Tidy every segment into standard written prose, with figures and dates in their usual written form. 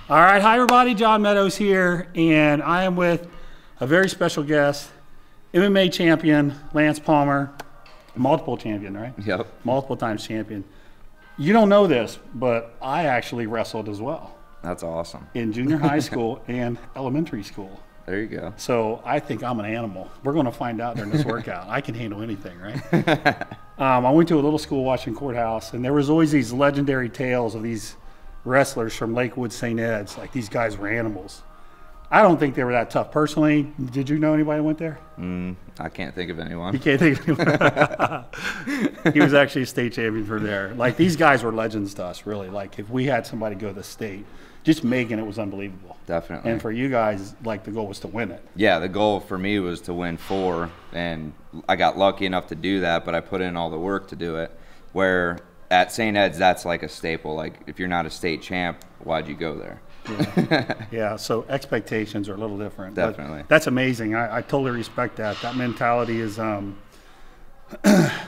All right, hi everybody, John Meadows here, and I am with a very special guest, MMA champion, Lance Palmer, multiple champion, right? Yep. Multiple times champion. You don't know this, but I actually wrestled as well. That's awesome. In junior high school and elementary school. There you go. So I think I'm an animal. We're going to find out during this workout. I can handle anything, right? I went to a little school watching Courthouse, and there was always these legendary tales of these wrestlers from Lakewood St. Ed's. Like, these guys were animals. I don't think they were that tough. Personally, did you know anybody that went there? I can't think of anyone. You can't think of anyone. He was actually a state champion for there. Like, these guys were legends to us, really. Like, if we had somebody go to the state, just making it was unbelievable. Definitely. And for you guys, like, the goal was to win it. Yeah, the goal for me was to win 4, and I got lucky enough to do that, but I put in all the work to do it. Where at St. Ed's, that's like a staple. Like, if you're not a state champ, why'd you go there? Yeah, yeah, so expectations are a little different. Definitely. But that's amazing. I totally respect that. That mentality is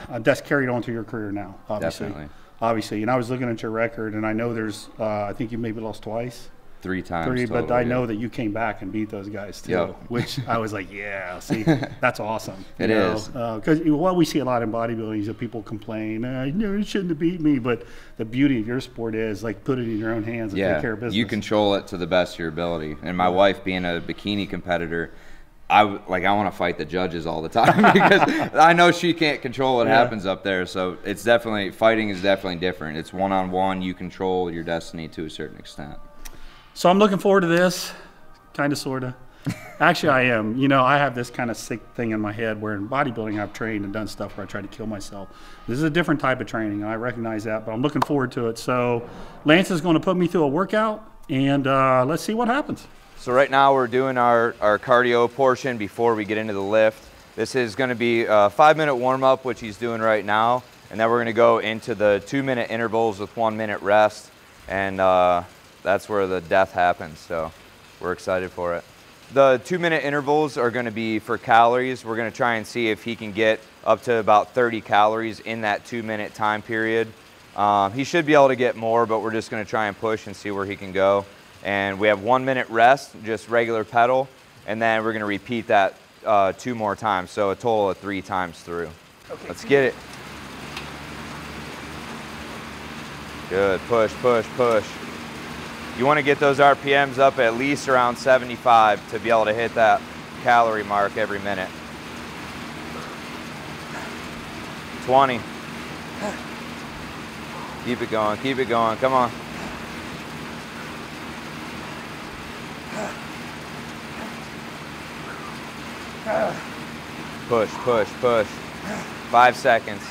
that's carried on to your career now, obviously. Definitely. Obviously. And I was looking at your record, and I know there's, I think you maybe lost twice. 3 times. 3, total, but I yeah. know that you came back and beat those guys too, Yep. which I was like, yeah, see, that's awesome. It is. Because what we see a lot in bodybuilding is that people complain, you shouldn't have beat me, but the beauty of your sport is, like, put it in your own hands and take care of business. You control it to the best of your ability. And my wife, being a bikini competitor, I want to fight the judges all the time because I know she can't control what happens up there. So it's definitely, fighting is definitely different. It's one-on-one. You control your destiny to a certain extent. So I'm looking forward to this, kind of, sort of. Actually, I am. You know, I have this kind of sick thing in my head where in bodybuilding I've trained and done stuff where I try to kill myself. This is a different type of training, and I recognize that, but I'm looking forward to it. So Lance is going to put me through a workout, and let's see what happens. So right now we're doing our cardio portion before we get into the lift. This is going to be a 5-minute warm-up, which he's doing right now, and then we're going to go into the 2-minute intervals with 1-minute rest, and that's where the death happens, so we're excited for it. The 2-minute intervals are going to be for calories. We're going to try and see if he can get up to about 30 calories in that 2-minute time period. He should be able to get more, but we're just going to try and push and see where he can go. And we have 1-minute rest, just regular pedal, and then we're going to repeat that 2 more times, so a total of 3 times through. Okay, let's get it. Good, push, push, push. You want to get those RPMs up at least around 75 to be able to hit that calorie mark every minute. 20. Keep it going, come on. Push, push, push. 5 seconds.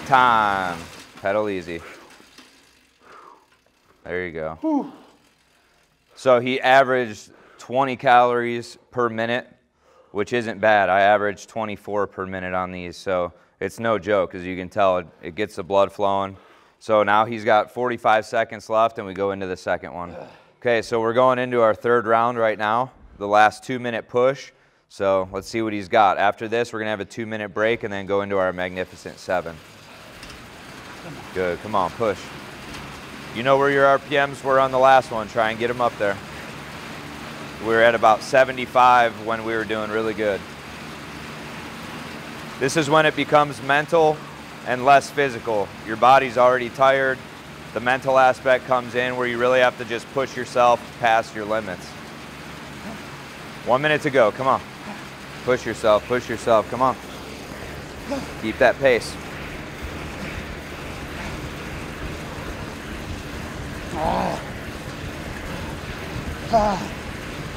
Time. Pedal easy. There you go. Whew. So he averaged 20 calories per minute, which isn't bad. I averaged 24 per minute on these, so it's no joke. As you can tell, it gets the blood flowing. So now he's got 45 seconds left, and we go into the second one. Okay, so we're going into our 3rd round right now, the last 2-minute push. So let's see what he's got. After this, we're going to have a 2-minute break and then go into our Magnificent 7. Good, come on, push. You know where your RPMs were on the last one. Try and get them up there. We were at about 75 when we were doing really good. This is when it becomes mental and less physical. Your body's already tired. The mental aspect comes in where you really have to just push yourself past your limits. 1 minute to go, come on. Push yourself, come on. Keep that pace.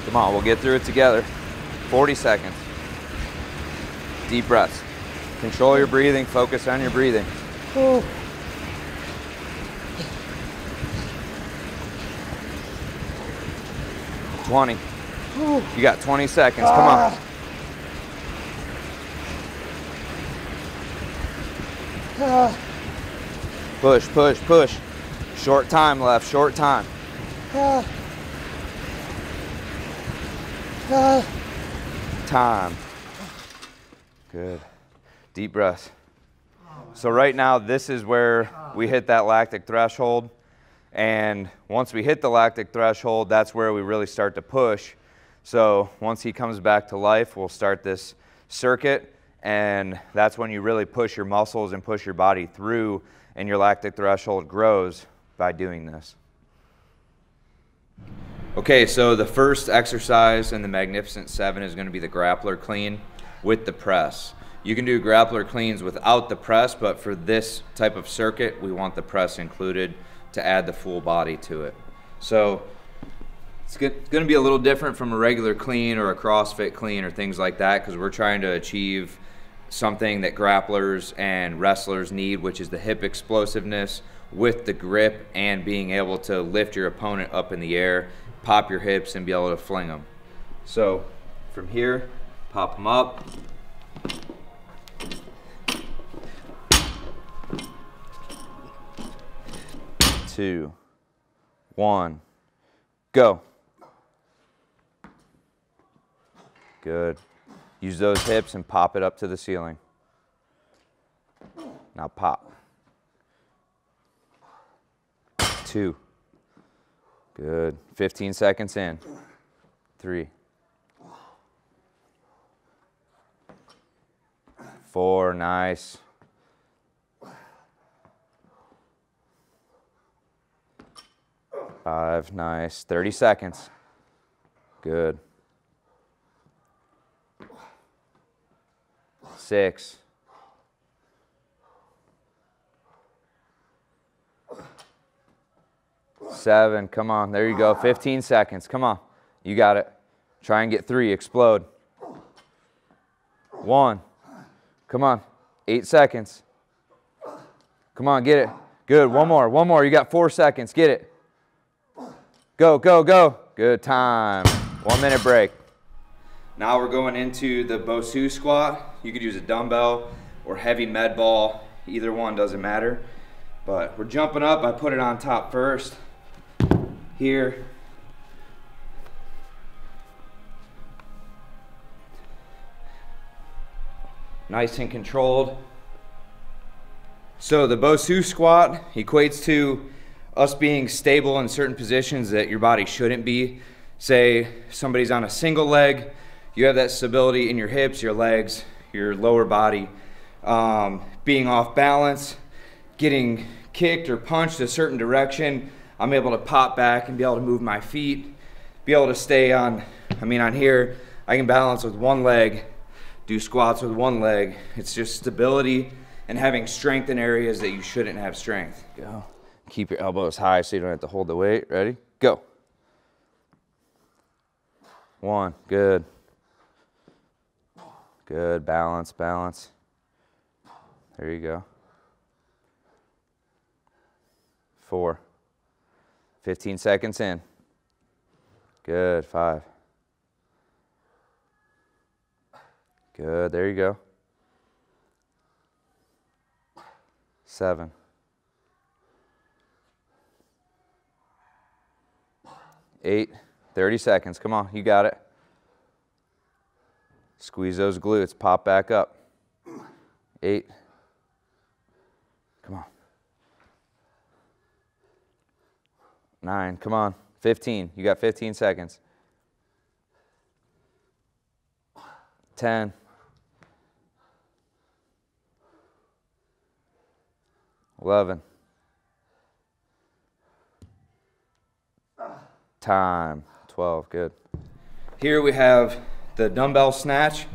Come on, we'll get through it together. 40 seconds. Deep breaths. Control your breathing, focus on your breathing. 20. You got 20 seconds, come on. Push, push, push. Short time left, short time. Time. Good. Deep breaths. So right now, this is where we hit that lactic threshold. And once we hit the lactic threshold, that's where we really start to push. So once he comes back to life, we'll start this circuit, and that's when you really push your muscles and push your body through, and your lactic threshold grows by doing this. Okay, so the first exercise in the Magnificent 7 is going to be the grappler clean with the press. You can do grappler cleans without the press, but for this type of circuit, we want the press included to add the full body to it. So it's going to be a little different from a regular clean or a CrossFit clean or things like that, because we're trying to achieve something that grapplers and wrestlers need, which is the hip explosiveness with the grip and being able to lift your opponent up in the air, pop your hips, and be able to fling them. So from here, pop them up. Two, one, go. Good. Use those hips and pop it up to the ceiling. Now pop. Two. Good. 15 seconds in. 3. 4, nice. 5, nice. 30 seconds. Good. 6. 7, come on, there you go. 15 seconds, come on. You got it. Try and get 3, explode. 1, come on. 8 seconds. Come on, get it. Good, one more. You got 4 seconds, get it. Go, go, go. Good time. 1 minute break. Now we're going into the Bosu squat. You could use a dumbbell or heavy med ball. Either one, doesn't matter. But we're jumping up. I put it on top first. Here. Nice and controlled. So the Bosu squat equates to us being stable in certain positions that your body shouldn't be. Say somebody's on a single leg, you have that stability in your hips, your legs, your lower body. Being off balance, getting kicked or punched a certain direction, I'm able to pop back and be able to move my feet, be able to stay on here, I can balance with one leg, do squats with one leg. It's just stability and having strength in areas that you shouldn't have strength. Go. Keep your elbows high so you don't have to hold the weight. Ready? Go. 1, good. Good, balance, balance. There you go. 4. 15 seconds in. Good, 5. Good, there you go. 7. 8. 30 seconds, come on, you got it. Squeeze those glutes, pop back up. 8. Come on. 9, come on. 15, you got 15 seconds. 10. 11. Time. 12, good. Here we have the dumbbell snatch.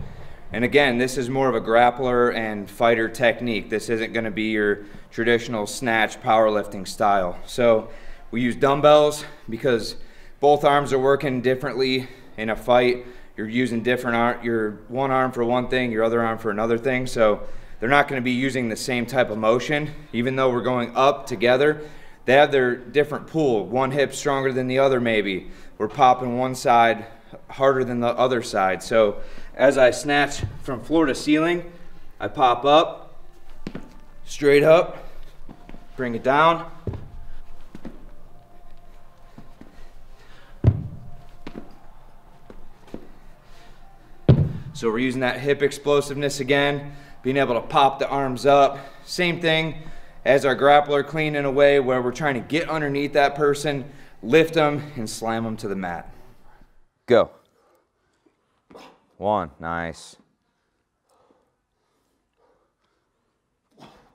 And again, this is more of a grappler and fighter technique. This isn't going to be your traditional snatch powerlifting style. So we use dumbbells because both arms are working differently in a fight. You're using different your one arm for one thing, your other arm for another thing. So they're not going to be using the same type of motion. Even though we're going up together, they have their different pull. One hip stronger than the other maybe. We're popping one side harder than the other side. So as I snatch from floor to ceiling, I pop up, straight up, bring it down. So we're using that hip explosiveness again, being able to pop the arms up. Same thing as our grappler clean in a way where we're trying to get underneath that person, lift them, and slam them to the mat. Go. 1, nice.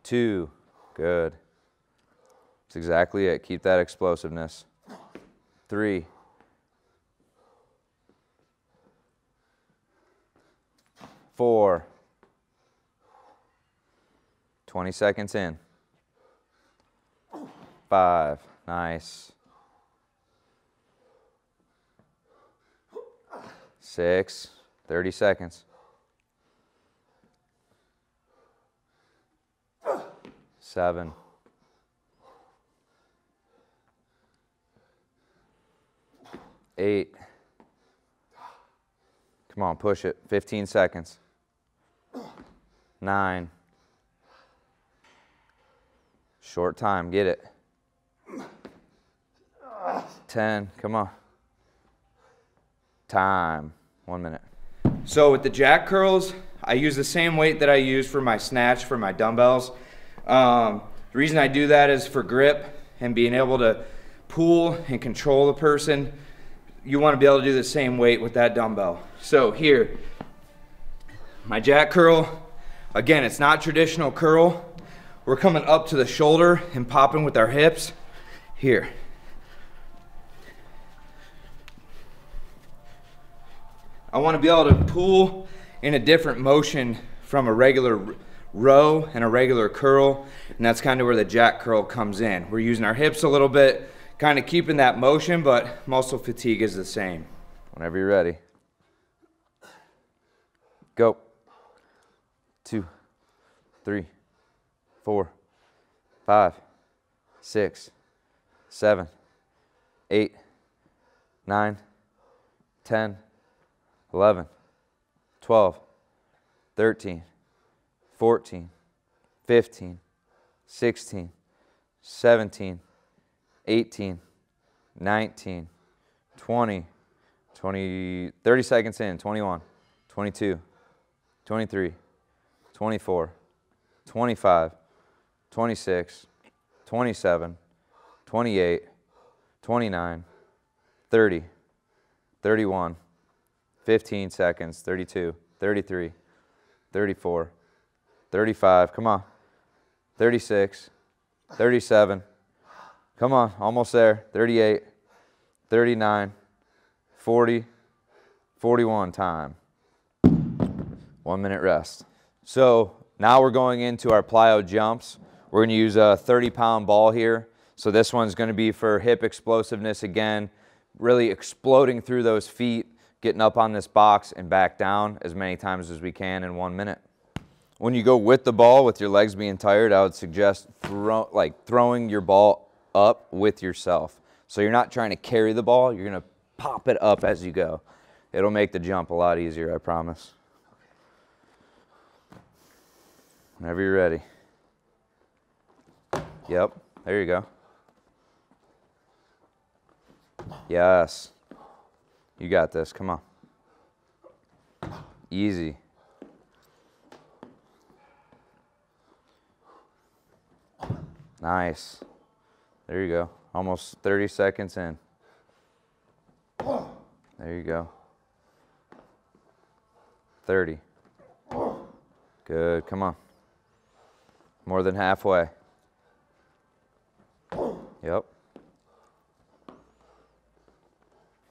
2, good. That's exactly it. Keep that explosiveness. 3. 4. 20 seconds in. 5, nice. 6, 30 seconds. 7. 8. Come on, push it. 15 seconds. 9. Short time, get it. 10, come on. Time, 1 minute. So with the jack curls, I use the same weight that I use for my snatch for my dumbbells. The reason I do that is for grip and being able to pull and control the person. You want to be able to do the same weight with that dumbbell. So here, my jack curl, again, it's not traditional curl. We're coming up to the shoulder and popping with our hips. Here. I want to be able to pull in a different motion from a regular row and a regular curl, and that's kind of where the jack curl comes in. We're using our hips a little bit, kind of keeping that motion, but muscle fatigue is the same. Whenever you're ready. Go. 2, 3, 4, 5, 6, 7, 8, 9, 10, 11, 12, 13, 14, 15, 16, 17, 18, 19, 20, 30 seconds in, 21, 22, 23, 24, 25, 26, 27, 28, 29, 30, 31, 15 seconds, 32, 33, 34, 35, come on, 36, 37, come on, almost there, 38, 39, 40, 41, time. 1 minute rest. So now we're going into our plyo jumps. We're going to use a 30-pound ball here. So this one's going to be for hip explosiveness again, really exploding through those feet, getting up on this box and back down as many times as we can in 1 minute. When you go with the ball with your legs being tired, I would suggest throwing your ball up with yourself. So you're not trying to carry the ball, you're going to pop it up as you go. It'll make the jump a lot easier, I promise. Whenever you're ready. Yep, there you go. Yes. You got this, come on. Easy. Nice. There you go. Almost 30 seconds in. There you go. 30. Good, come on. More than halfway. Yep.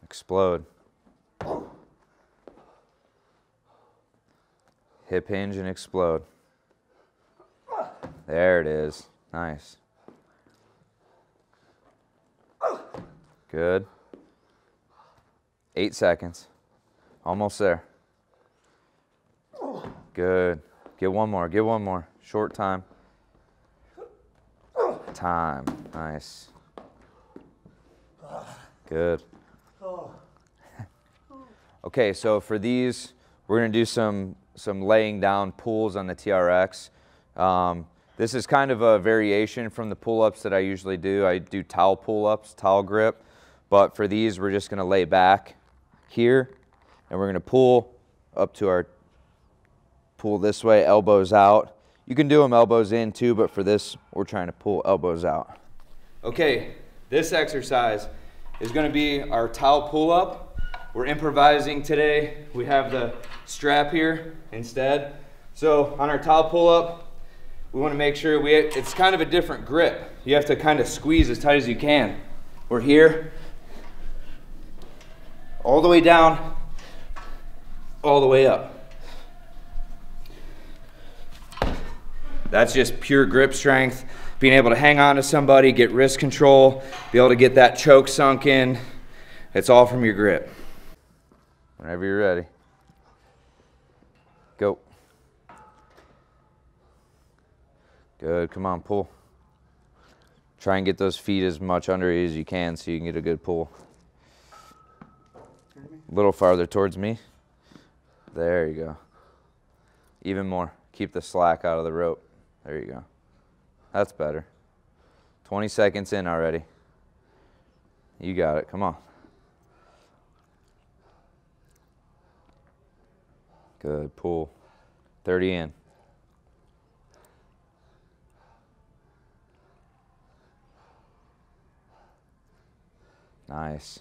Explode. Hip hinge and explode. There it is. Nice. Good. 8 seconds. Almost there. Good. Get one more. Get one more. Short time. Time. Nice. Good. Okay, so for these, we're going to do some laying down pulls on the TRX. This is kind of a variation from the pull-ups that I usually do. I do towel pull-ups, towel grip. But for these, we're just going to lay back here, and we're going to pull up to our, pull this way, elbows out. You can do them elbows in too, but for this, we're trying to pull elbows out. Okay, this exercise is gonna be our towel pull-up. We're improvising today. We have the strap here instead. So on our towel pull-up, we wanna make sure it's kind of a different grip. You have to kind of squeeze as tight as you can. We're here, all the way down, all the way up. That's just pure grip strength, being able to hang on to somebody, get wrist control, be able to get that choke sunk in. It's all from your grip. Whenever you're ready. Go. Good, come on, pull. Try and get those feet as much under you as you can so you can get a good pull. A little farther towards me. There you go. Even more. Keep the slack out of the rope. There you go. That's better. 20 seconds in already. You got it. Come on. Good. Pull. 30 in. Nice.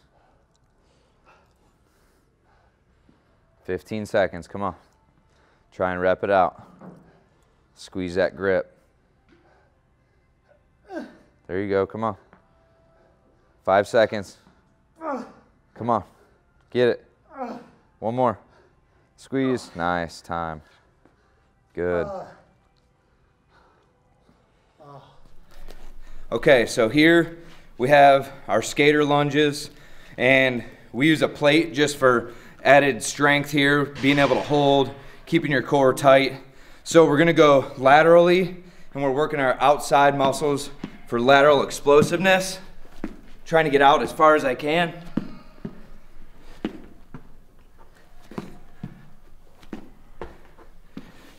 15 seconds. Come on. Try and rep it out. Squeeze that grip. There you go. Come on. 5 seconds. Come on. Get it. One more. Squeeze. Nice. Time. Good. Okay, so here we have our skater lunges, and we use a plate just for added strength here, being able to hold, keeping your core tight. So we're gonna go laterally, and we're working our outside muscles for lateral explosiveness. Trying to get out as far as I can.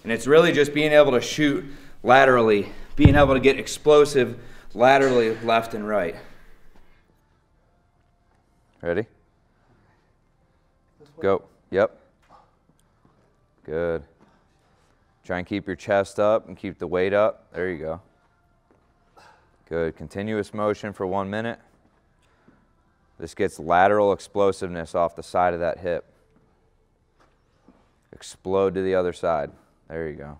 And it's really just being able to shoot laterally, being able to get explosive laterally left and right. Ready? Go. Yep. Good. Try and keep your chest up and keep the weight up. There you go. Good. Continuous motion for 1 minute. This gets lateral explosiveness off the side of that hip. Explode to the other side. There you go.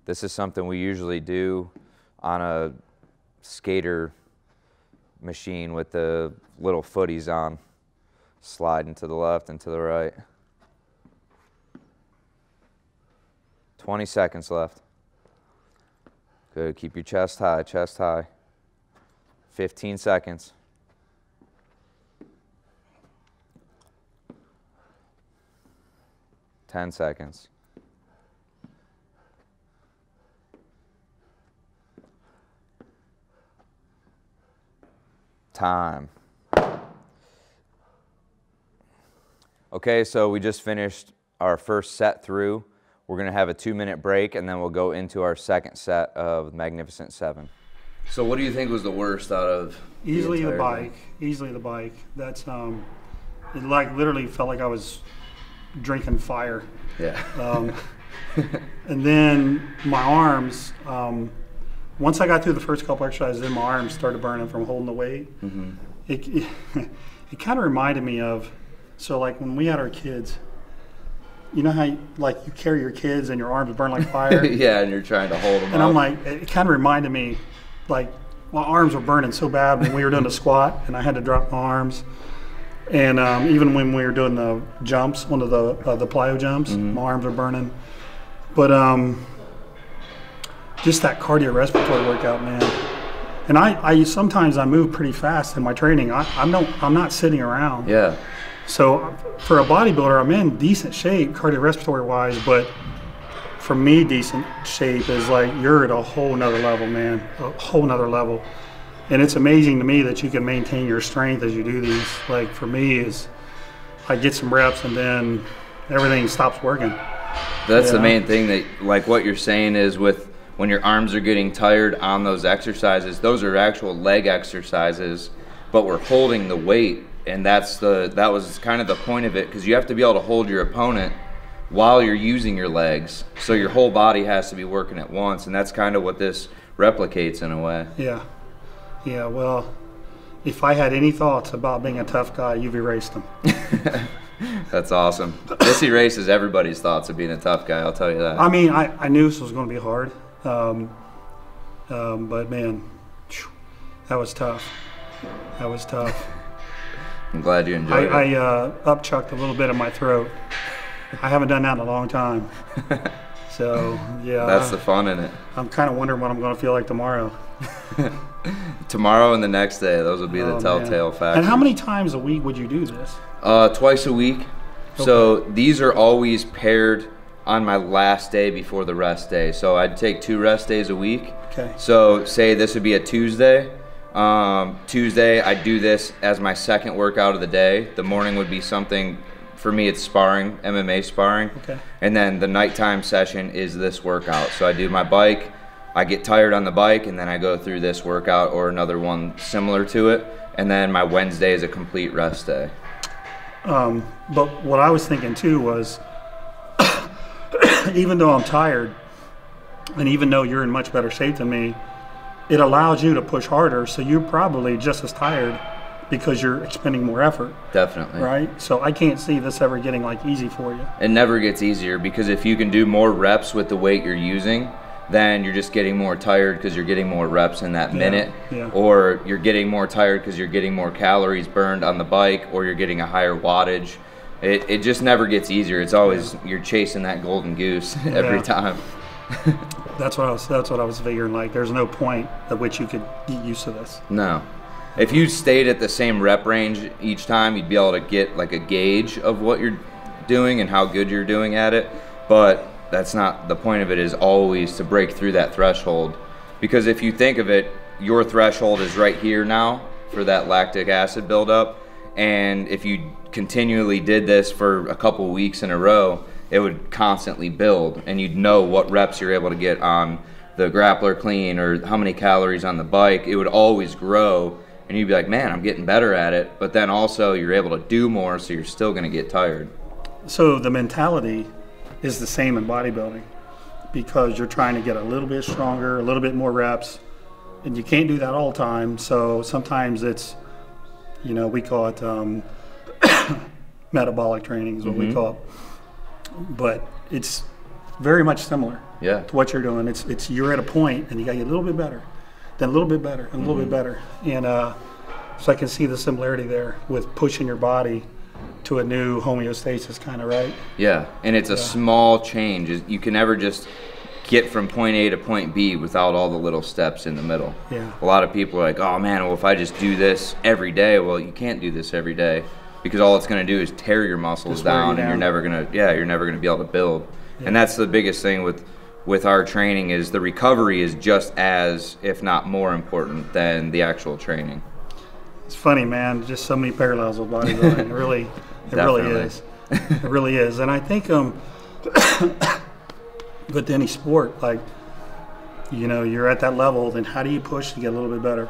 This is something we usually do on a skater machine with the little footies on, sliding to the left and to the right. 20 seconds left. Good, keep your chest high, chest high. 15 seconds. Ten seconds. Time. Okay, so we just finished our first set through. We're gonna have a 2-minute break, and then we'll go into our second set of Magnificent 7. So what do you think was the worst out of Easily the bike. Easily the bike. That's it like literally felt like I was drinking fire. Yeah. And then my arms, once I got through the first couple exercises, then my arms started burning from holding the weight. Mm-hmm. It kind of reminded me of, so like when we had our kids, you know how you carry your kids and your arms burn like fire? Yeah, and you're trying to hold them and up. I'm like, it kind of reminded me, like my arms were burning so bad when we were doing the squat and I had to drop my arms. And even when we were doing the jumps, one of the plyo jumps, mm-hmm. my arms are burning. But just that cardiorespiratory workout, man. And I sometimes I move pretty fast in my training. I'm not sitting around. Yeah. So for a bodybuilder, I'm in decent shape cardiorespiratory wise, but for me, decent shape is like you're at a whole nother level, man. A whole nother level. And it's amazing to me that you can maintain your strength as you do these. Like for me, is I get some reps and then everything stops working. That's the main thing, that like what you're saying is with when your arms are getting tired on those exercises, those are actual leg exercises, but we're holding the weight And that was kind of the point of it, because you have to be able to hold your opponent while you're using your legs. So your whole body has to be working at once, and that's kind of what this replicates in a way. Yeah. Yeah, well, if I had any thoughts about being a tough guy, you've erased them. That's awesome. This erases everybody's thoughts of being a tough guy, I'll tell you that. I mean, I knew this was going to be hard. But man, that was tough. That was tough. I'm glad you enjoyed it. I upchucked a little bit of my throat. I haven't done that in a long time. So, yeah. That's the fun in it. I'm kind of wondering what I'm going to feel like tomorrow. Tomorrow and the next day, those will be the telltale factors. And how many times a week would you do this? Twice a week. Okay. So these are always paired on my last day before the rest day. So I'd take 2 rest days a week. Okay. So say this would be a Tuesday. Tuesday, I do this as my second workout of the day. The morning would be something, for me it's sparring, MMA sparring. Okay. And then the nighttime session is this workout. So I do my bike, I get tired on the bike, and then I go through this workout or another one similar to it. And then my Wednesday is a complete rest day. But what I was thinking too was, even though I'm tired, and even though you're in much better shape than me, it allows you to push harder, so you're probably just as tired because you're expending more effort. Definitely. Right? So I can't see this ever getting like easy for you. It never gets easier, because if you can do more reps with the weight you're using, then you're just getting more tired because you're getting more reps in that minute. Yeah. Or you're getting more tired because you're getting more calories burned on the bike, or you're getting a higher wattage. It just never gets easier. It's always, you're chasing that golden goose every time. That's what I was figuring. Like, there's no point at which you could get used to this. No. If you stayed at the same rep range each time, you'd be able to get like a gauge of what you're doing and how good you're doing at it. But that's not the point of it. Is always to break through that threshold, because if you think of it, your threshold is right here now for that lactic acid buildup, and if you continually did this for a couple weeks in a row, it would constantly build, and you'd know what reps you're able to get on the grappler clean or how many calories on the bike. It would always grow, and you'd be like, man, I'm getting better at it. But then also you're able to do more, so you're still going to get tired. So the mentality is the same in bodybuilding, because you're trying to get a little bit stronger, a little bit more reps, and you can't do that all the time. So sometimes it's, we call it metabolic training is what we call it. But it's very much similar to what you're doing. It's you're at a point and you got to get a little bit better, then a little bit better, and a little bit better. And so I can see the similarity there with pushing your body to a new homeostasis kind of, right? Yeah, and it's a small change. You can never just get from point A to point B without all the little steps in the middle. Yeah. A lot of people are like, oh man, well if I just do this every day, well you can't do this every day, because all it's going to do is tear your muscles down, and you're never going to be able to build. Yeah. And that's the biggest thing with our training, is the recovery is just as, if not more important than the actual traying. It's funny, man, just so many parallels with bodybuilding. It really is. It really is. And I think with any sport, like, you're at that level, then how do you push to get a little bit better?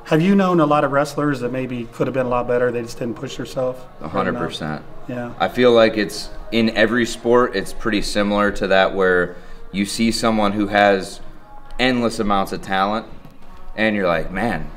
Have you known a lot of wrestlers that maybe could have been a lot better, they just didn't push themselves? 100%. Yeah. I feel like it's, in every sport, it's pretty similar to that, where you see someone who has endless amounts of talent, and you're like, man,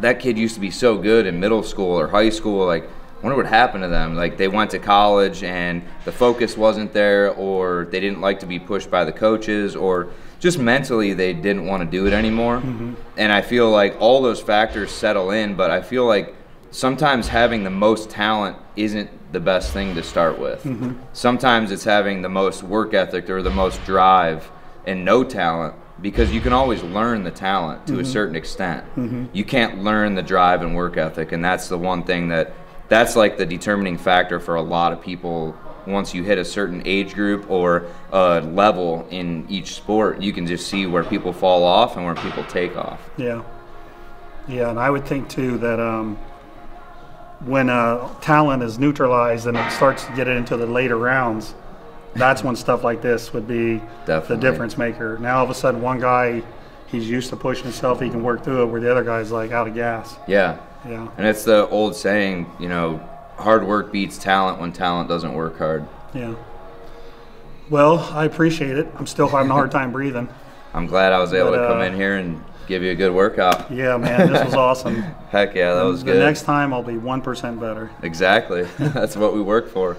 that kid used to be so good in middle school or high school, like, I wonder what happened to them. Like, they went to college and the focus wasn't there, or they didn't like to be pushed by the coaches, or just mentally they didn't want to do it anymore. Mm-hmm. And I feel like all those factors settle in, but I feel like sometimes having the most talent isn't the best thing to start with. Mm-hmm. Sometimes it's having the most work ethic or the most drive and no talent, because you can always learn the talent to a certain extent. Mm-hmm. You can't learn the drive and work ethic, and that's the one thing that's like the determining factor for a lot of people. Once you hit a certain age group or a level in each sport, you can just see where people fall off and where people take off. Yeah. Yeah, and I would think too that when talent is neutralized and it starts to get into the later rounds, that's when stuff like this would be the difference maker. Now all of a sudden one guy, he's used to pushing himself, he can work through it, where the other guy's like out of gas. Yeah, Yeah. And it's the old saying, you know, hard work beats talent when talent doesn't work hard. Yeah. Well, I appreciate it. I'm still having a hard time breathing. I'm glad I was able to come in here and give you a good workout. Yeah, man, this was awesome. Heck yeah, that was good. The next time I'll be 1% better. Exactly. That's what we work for.